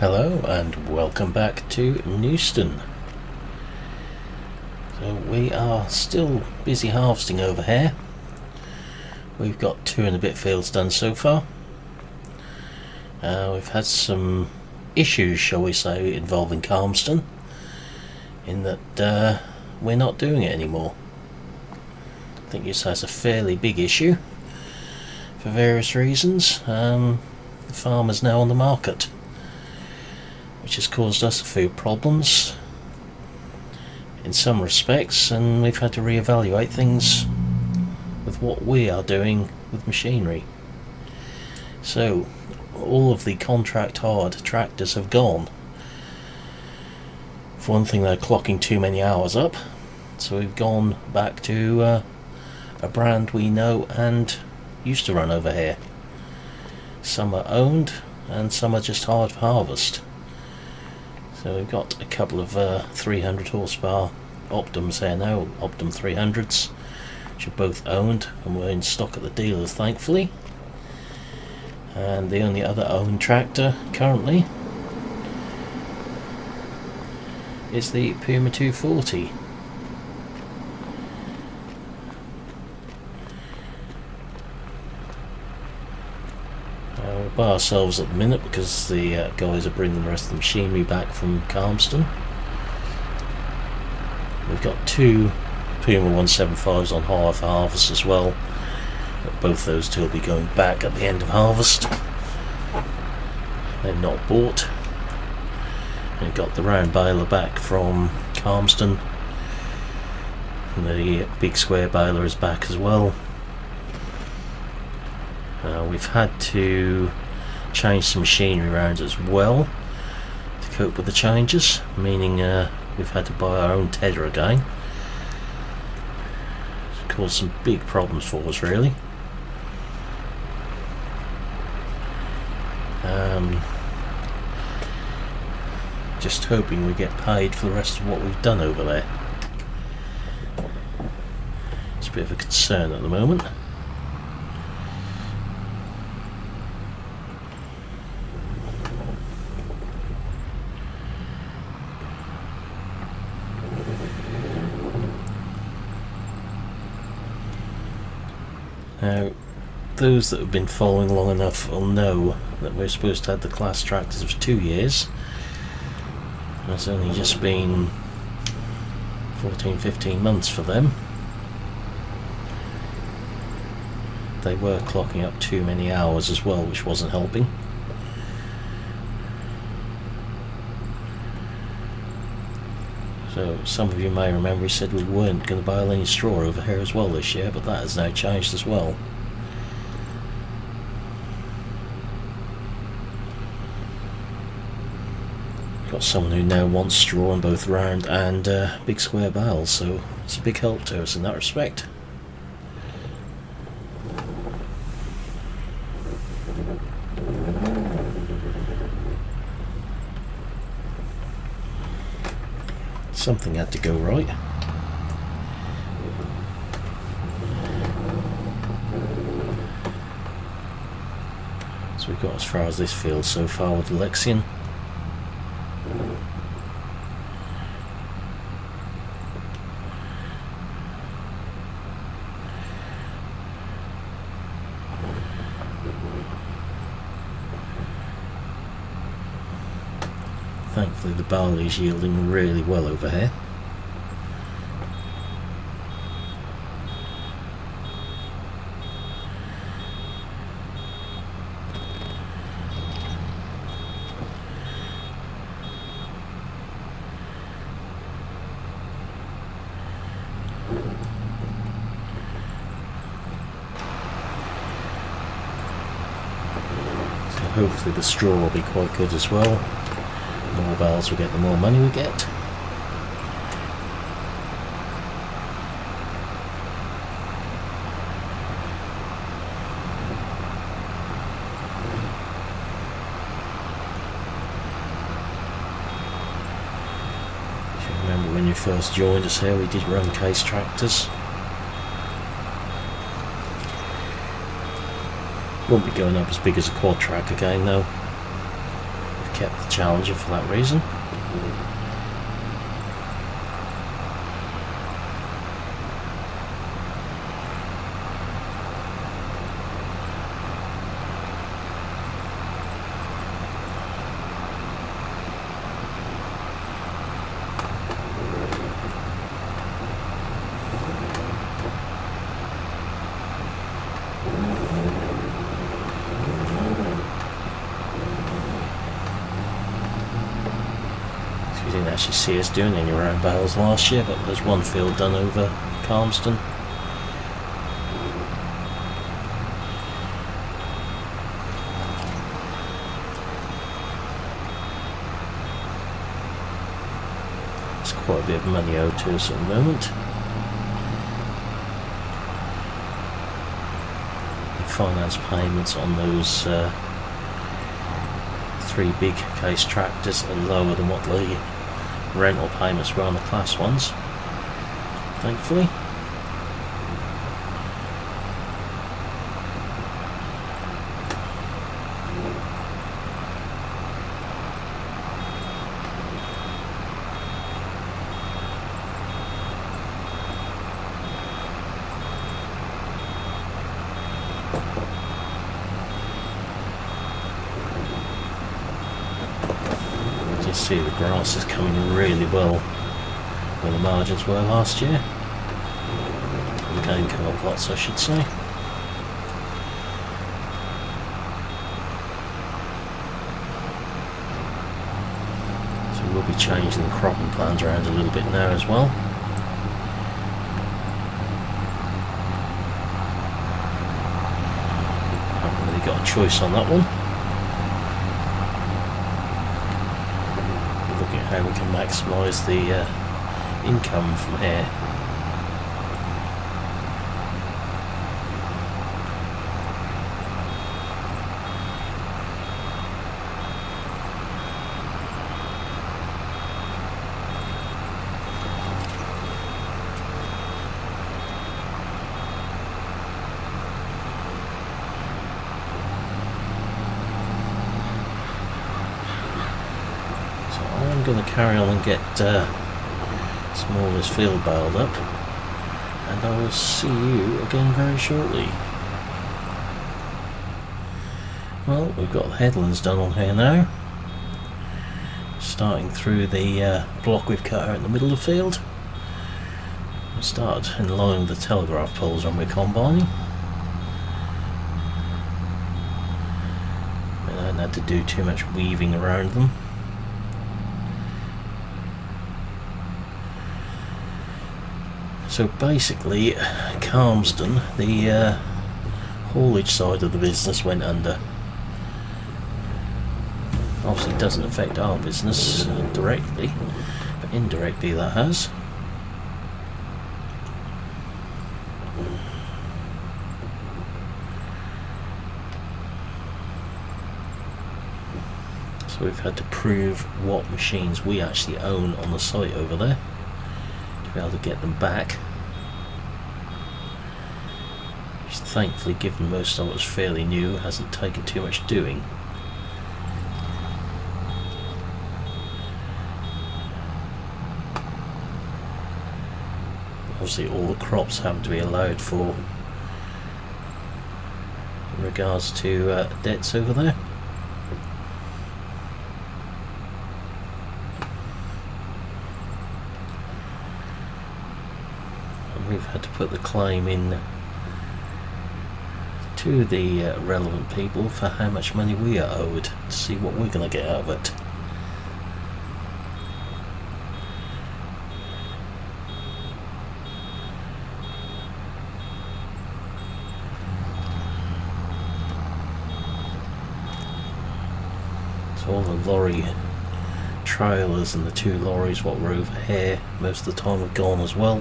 Hello and welcome back to Knuston. So we are still busy harvesting over here. We've got 2 and a bit fields done so far. We've had some issues, shall we say, involving Calmston, in that we're not doing it anymore. I think this has a fairly big issue for various reasons. The farm is now on the market, which has caused us a few problems in some respects, and we've had to reevaluate things with what we are doing with machinery. So all of the contract hard tractors have gone. For one thing, they're clocking too many hours up, so we've gone back to a brand we know and used to run over here. Some are owned and some are just hard for harvest. So we've got a couple of 300 horsepower Optims here now, Optim 300s, which are both owned and we're in stock at the dealers, thankfully. And the only other owned tractor currently is the Puma 240. We're by ourselves at the minute because the guys are bringing the rest of the machinery back from Calmston. We've got 2 Puma 175s on hire for harvest as well, but both those 2 will be going back at the end of harvest. They're not bought. We've got the round baler back from Calmston, and the big square baler is back as well. We've had to change some machinery around as well to cope with the changes, meaning we've had to buy our own tedder again. It's caused some big problems for us, really. Just hoping we get paid for the rest of what we've done over there. It's a bit of a concern at the moment. Now, those that have been following long enough will know that we're supposed to have the class tractors for 2 years. And it's only just been 14-15 months for them. They were clocking up too many hours as well, which wasn't helping. So some of you may remember he said we weren't going to bale any straw over here as well this year, but that has now changed as well. Got someone who now wants straw in both round and big square bales, so it's a big help to us in that respect. Something had to go right. So we've got as far as this field so far with the Lexion. Thankfully the barley is yielding really well over here. So hopefully the straw will be quite good as well. The more bales we get, the more money we get. If you remember when you first joined us here, we did run case tractors. Won't be going up as big as a quad track again though. kept the Challenger for that reason. You didn't actually see us doing any round bales last year, but there's one field done over Calmston. There's quite a bit of money owed to us at the moment. The finance payments on those 3 big case tractors are lower than what the rental payments were on the class ones, thankfully. You see the grass is coming really well where the margins were last year. The game come up lots, I should say. So we'll be changing the cropping plans around a little bit now as well. Haven't really got a choice on that one. How we can maximise the income from here. I'm going to carry on and get some more of this field baled up, and I will see you again very shortly. Well, we've got the headlands done on here now, starting through the block we've cut out in the middle of the field. We started in line with the telegraph poles when we're combining. I haven't had to do too much weaving around them. So basically, Calmston, the haulage side of the business went under. Obviously it doesn't affect our business directly, but indirectly that has. So we've had to prove what machines we actually own on the site over there to be able to get them back. Which, thankfully, given most of it's fairly new, hasn't taken too much doing. Obviously all the crops happen to be allowed for in regards to debts over there. And we've had to put the claim in to the relevant people for how much money we are owed to see what we're going to get out of it. All the lorry trailers and the 2 lorries what were over here most of the time have gone as well.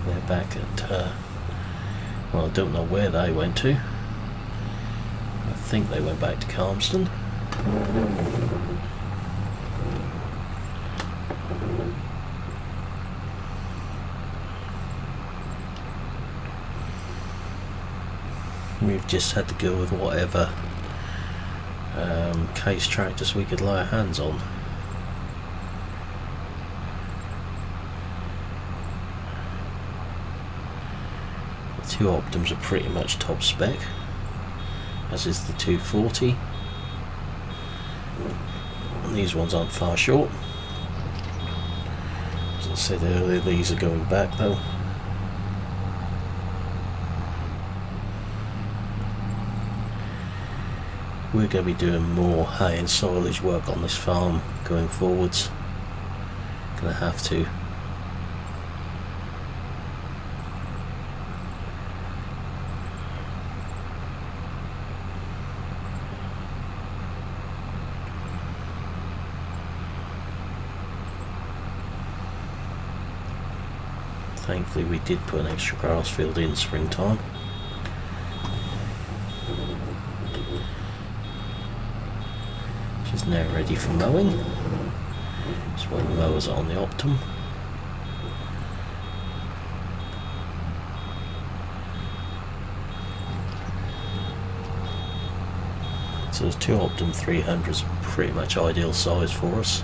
They're back at well, I don't know where they went to. I think they went back to Calmston. We've just had to go with whatever case tractor so we could lay our hands on. The two Optims are pretty much top spec, as is the 240. These ones aren't far short. As I said earlier, these are going back though. We're going to be doing more hay and silage work on this farm going forwards. Gonna have to. Thankfully we did put an extra grass field in springtime. Which is now ready for mowing. Just when the mowers are on the Optum. So those two Optum 300s are pretty much ideal size for us.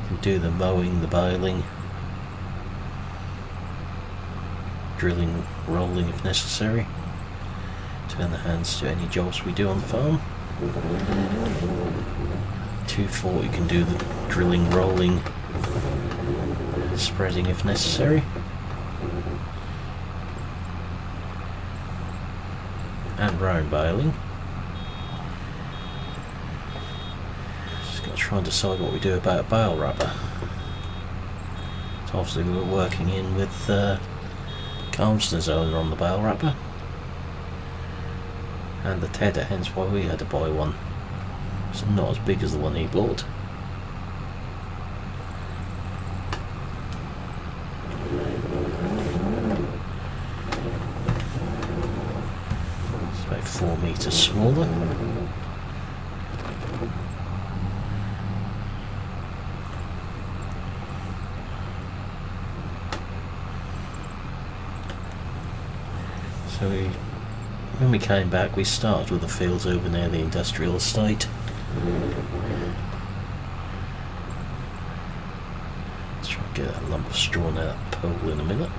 You can do the mowing, the baling, drilling, rolling if necessary. Turn the hands to any jobs we do on the farm. 240 can do the drilling, rolling, spreading if necessary. And round baling. Just got to try and decide what we do about bale wrapper. So obviously we're working in with Calmston's owner on the bale wrapper and the tedder, hence why we had to buy one. It's not as big as the one he bought. It's about 4 meters smaller. So when we came back, we started with the fields over near the industrial estate. Let's try and get that lump of straw out of that pole in a minute.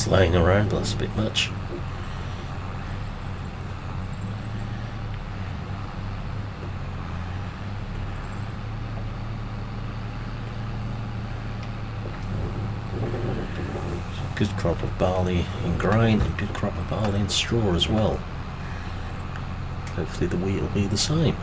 Laying around, but that's a bit much. Good crop of barley in grain and good crop of barley in straw as well. Hopefully the wheat will be the same.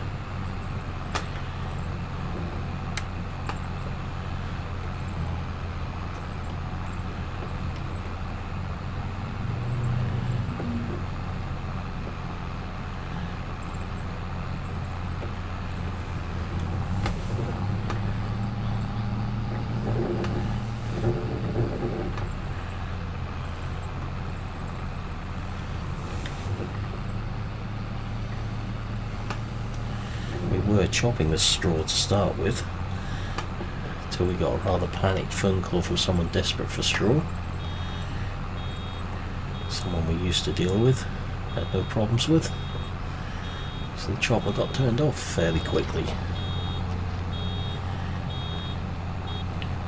Chopping the straw to start with, until we got a rather panicked phone call from someone desperate for straw. Someone we used to deal with, had no problems with. So the chopper got turned off fairly quickly.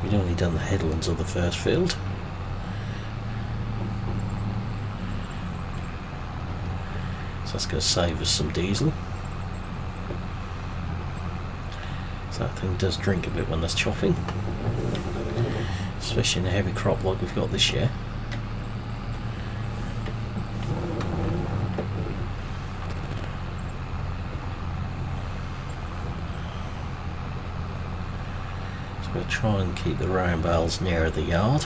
We'd only done the headlands of the first field. So that's going to save us some diesel. That thing does drink a bit when there's chopping, especially in a heavy crop like we've got this year. So we'll try and keep the round bales nearer the yard.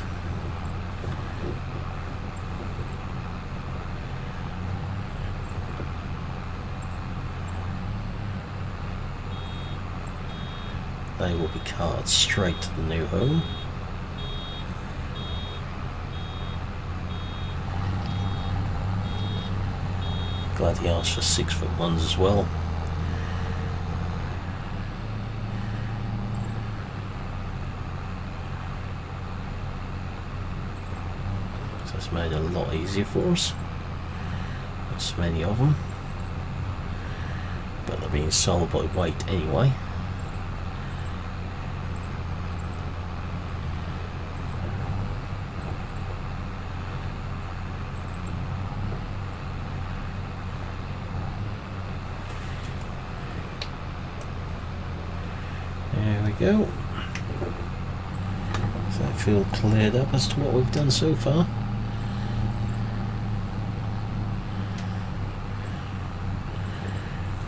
They will be carted straight to the new home. Glad he asked for 6-foot ones as well. So it's made it a lot easier for us. Not so many of them, but they're being sold by weight anyway. There we go. So I feel cleared up as to what we've done so far.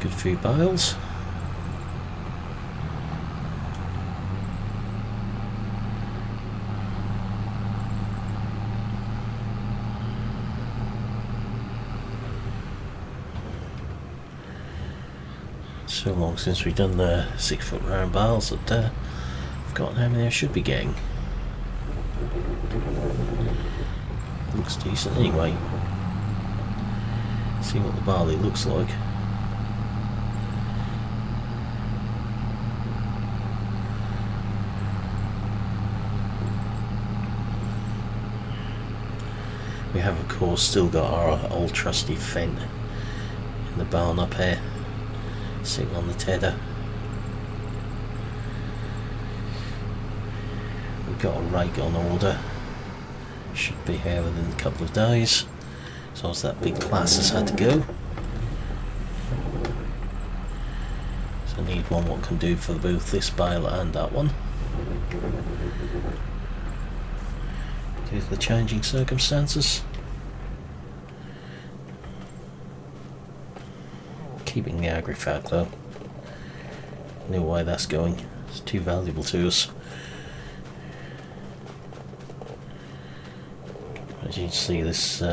Good few bales. So long since we've done the 6-foot round bales that I've forgotten how many I should be getting. Looks decent anyway. See what the barley looks like. We have of course still got our old trusty Fent in the barn up here, sitting on the tedder. We've got a rake on order, should be here within a couple of days, so as that big class has had to go. So I need one what can do for both this bale and that one, due to the changing circumstances. Keeping the Graphite though, no way that's going, it's too valuable to us. As you can see, this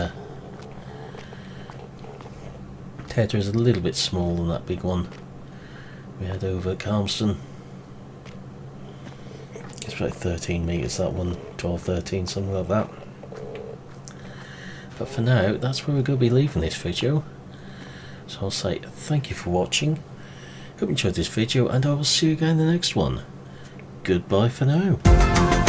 tedder is a little bit smaller than that big one we had over at Carmston. It's about 13 metres, that one, 12, 13, something like that. But for now, that's where we're going to be leaving this video. So I'll say thank you for watching, hope you enjoyed this video, and I will see you again in the next one. Goodbye for now.